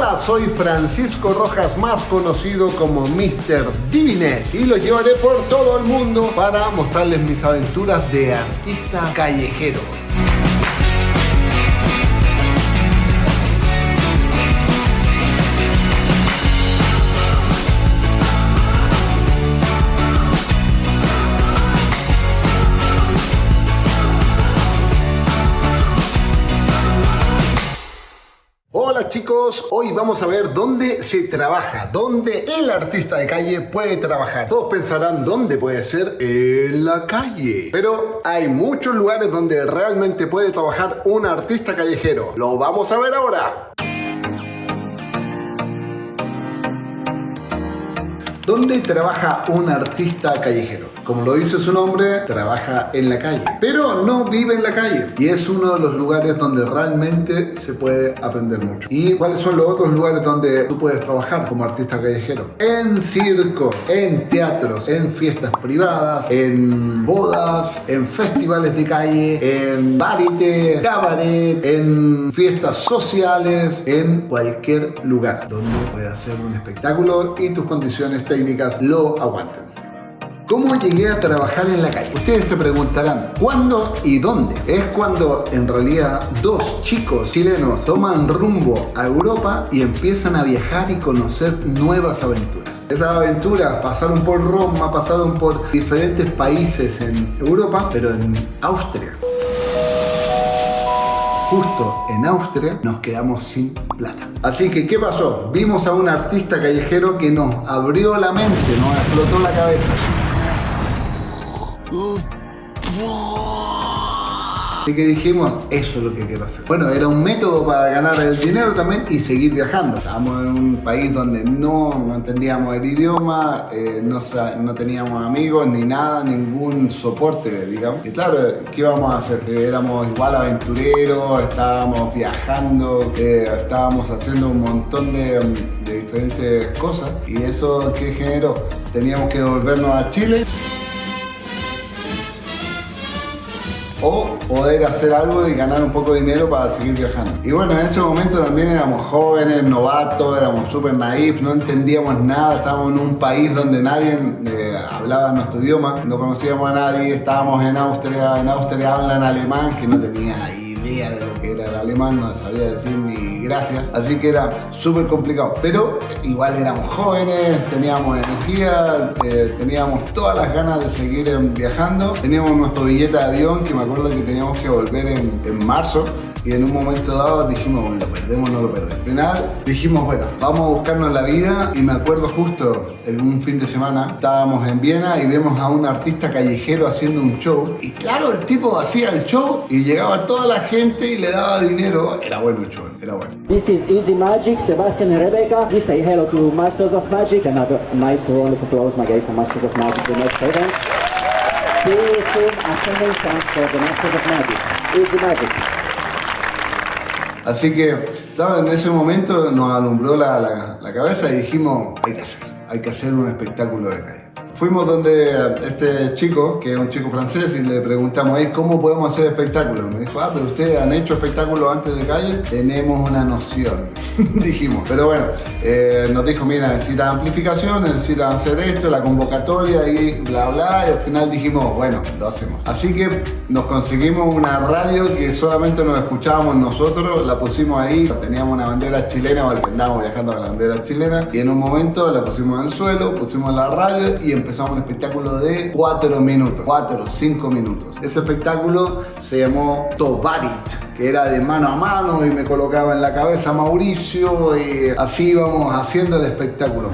Hola, soy Francisco Rojas, más conocido como Mr. Divinet, y los llevaré por todo el mundo para mostrarles mis aventuras de artista callejero. Hola chicos, hoy vamos a ver dónde se trabaja, dónde el artista de calle puede trabajar. Todos pensarán, ¿dónde puede ser? En la calle. Pero hay muchos lugares donde realmente puede trabajar un artista callejero. Lo vamos a ver ahora. ¿Dónde trabaja un artista callejero? Como lo dice su nombre, trabaja en la calle, pero no vive en la calle, y es uno de los lugares donde realmente se puede aprender mucho. ¿Y cuáles son los otros lugares donde tú puedes trabajar como artista callejero? En circo, en teatros, en fiestas privadas, en bodas, en festivales de calle, en varieté, cabaret, en fiestas sociales, en cualquier lugar donde puedas hacer un espectáculo y tus condiciones técnicas lo aguanten. ¿Cómo llegué a trabajar en la calle? Ustedes se preguntarán, ¿cuándo y dónde? Es cuando en realidad dos chicos chilenos toman rumbo a Europa y empiezan a viajar y conocer nuevas aventuras. Esas aventuras pasaron por Roma, pasaron por diferentes países en Europa, pero en Austria. Justo en Austria nos quedamos sin plata. Así que, ¿qué pasó? Vimos a un artista callejero que nos abrió la mente, nos explotó la cabeza. Así que dijimos, eso es lo que quiero hacer. Bueno, era un método para ganar el dinero también y seguir viajando. Estábamos en un país donde no entendíamos el idioma, no teníamos amigos ni nada, ningún soporte, digamos. Y claro, ¿qué íbamos a hacer? Éramos igual aventureros, estábamos viajando, estábamos haciendo un montón de diferentes cosas. Y eso, ¿qué generó? Teníamos que devolvernos a Chile o poder hacer algo y ganar un poco de dinero para seguir viajando. Y bueno, en ese momento también éramos jóvenes, novatos, éramos súper naif, no entendíamos nada, estábamos en un país donde nadie hablaba nuestro idioma, no conocíamos a nadie, estábamos en Austria hablan alemán, que no tenía idea de lo que era el alemán, no sabía decir ni gracias, así que era súper complicado, pero igual éramos jóvenes, teníamos energía, teníamos todas las ganas de seguir viajando, teníamos nuestro billete de avión que me acuerdo que teníamos que volver en marzo. Y en un momento dado dijimos, lo perdemos, no lo perdemos. Al final dijimos, bueno, vamos a buscarnos la vida. Y me acuerdo justo en un fin de semana, estábamos en Viena y vemos a un artista callejero haciendo un show. Y claro, el tipo hacía el show y llegaba toda la gente y le daba dinero. Era bueno el show, era bueno. This is Easy Magic, Sebastian and Rebecca. We say hello to Masters of Magic. Another nice round of applause, Maggie, for Masters of Magic, the next event. See you soon, ascending sound for the Masters of Magic. Easy Magic. Así que, claro, en ese momento nos alumbró la cabeza y dijimos, hay que hacer un espectáculo de calle. Fuimos donde este chico, que es un chico francés, y le preguntamos, ¿cómo podemos hacer espectáculos? Me dijo, pero ustedes han hecho espectáculos antes de calle, tenemos una noción, dijimos. Pero bueno, nos dijo, mira, necesitan amplificación, necesitan hacer esto, la convocatoria y bla bla, y al final dijimos, bueno, lo hacemos. Así que nos conseguimos una radio que solamente nos escuchábamos nosotros, la pusimos ahí, teníamos una bandera chilena, porque andábamos viajando con la bandera chilena, y en un momento la pusimos en el suelo, pusimos la radio y empezamos un espectáculo de 4 minutos, 4 o 5 minutos. Ese espectáculo se llamó Tovarich, que era de mano a mano y me colocaba en la cabeza Mauricio y así íbamos haciendo el espectáculo.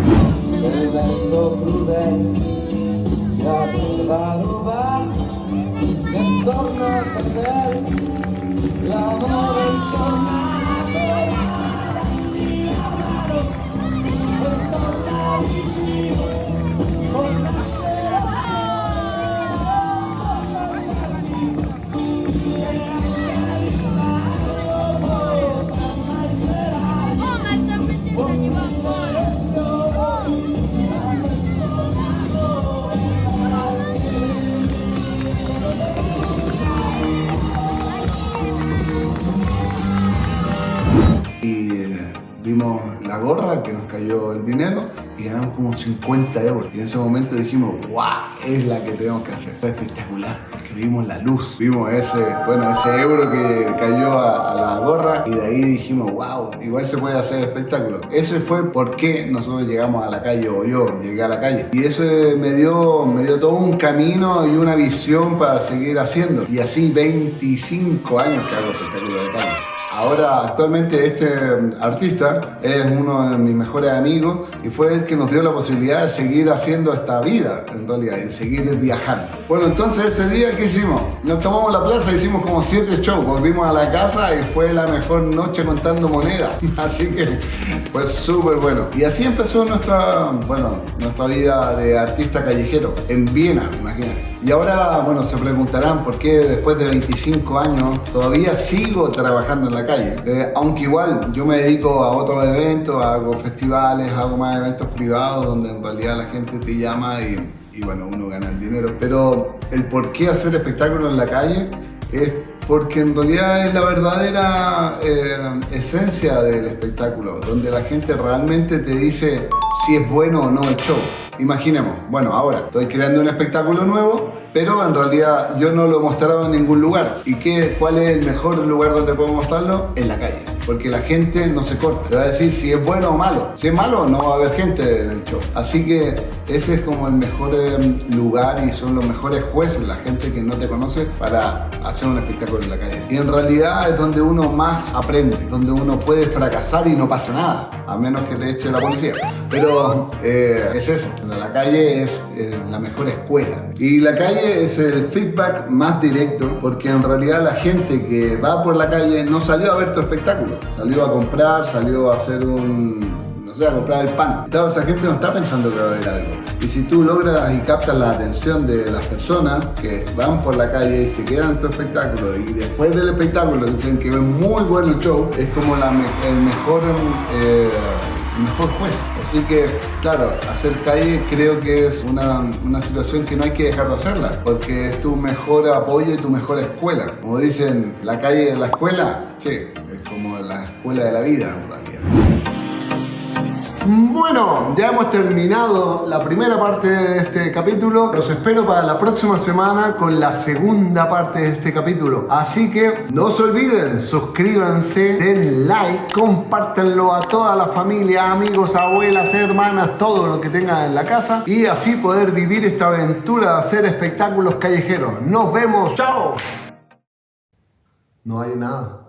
vimos la gorra que nos cayó el dinero y ganamos como 50 euros. Y en ese momento dijimos, ¡guau! Es la que tenemos que hacer. Fue espectacular, porque vimos la luz. Vimos ese euro que cayó a la gorra y de ahí dijimos, ¡wow! Igual se puede hacer espectáculo. Eso fue por qué nosotros llegamos a la calle, o yo llegué a la calle. Y eso me dio todo un camino y una visión para seguir haciendo. Y así 25 años que hago espectáculo de calle. Ahora, actualmente, este artista es uno de mis mejores amigos y fue el que nos dio la posibilidad de seguir haciendo esta vida, en realidad, y seguir viajando. Bueno, entonces ese día, ¿qué hicimos? Nos tomamos la plaza, hicimos como 7 shows, volvimos a la casa y fue la mejor noche contando monedas. Así que fue súper bueno. Y así empezó nuestra vida de artista callejero en Viena, imagínate. Y ahora, se preguntarán por qué después de 25 años todavía sigo trabajando en la calle. Aunque igual yo me dedico a otros eventos, hago festivales, hago más eventos privados donde en realidad la gente te llama y uno gana el dinero. Pero el por qué hacer espectáculos en la calle es porque en realidad es la verdadera esencia del espectáculo, donde la gente realmente te dice si es bueno o no el show. Imaginemos, ahora estoy creando un espectáculo nuevo, pero en realidad yo no lo mostraba en ningún lugar. ¿Y cuál es el mejor lugar donde puedo mostrarlo? En la calle. Porque la gente no se corta. Te va a decir si es bueno o malo. Si es malo, no va a haber gente en el show. Así que ese es como el mejor lugar y son los mejores jueces, la gente que no te conoce, para hacer un espectáculo en la calle. Y en realidad es donde uno más aprende, donde uno puede fracasar y no pasa nada, a menos que te eche la policía. Pero es eso. La calle es la mejor escuela. Y la calle es el feedback más directo, porque en realidad la gente que va por la calle no salió a ver tu espectáculo. Salió a comprar, salió a hacer a comprar el pan. Toda esa gente no está pensando que va a haber algo. Y si tú logras y captas la atención de las personas que van por la calle y se quedan en tu espectáculo y después del espectáculo dicen que es muy bueno el show, es como el mejor juez. Así que, claro, hacer calle creo que es una situación que no hay que dejar de hacerla, porque es tu mejor apoyo y tu mejor escuela. Como dicen, la calle es la escuela, sí, es como la escuela de la vida en realidad. Bueno, ya hemos terminado la primera parte de este capítulo. Los espero para la próxima semana con la segunda parte de este capítulo. Así que no se olviden, suscríbanse, den like, compártanlo a toda la familia, amigos, abuelas, hermanas, todo lo que tengan en la casa, y así poder vivir esta aventura de hacer espectáculos callejeros. Nos vemos, ¡chao! No hay nada.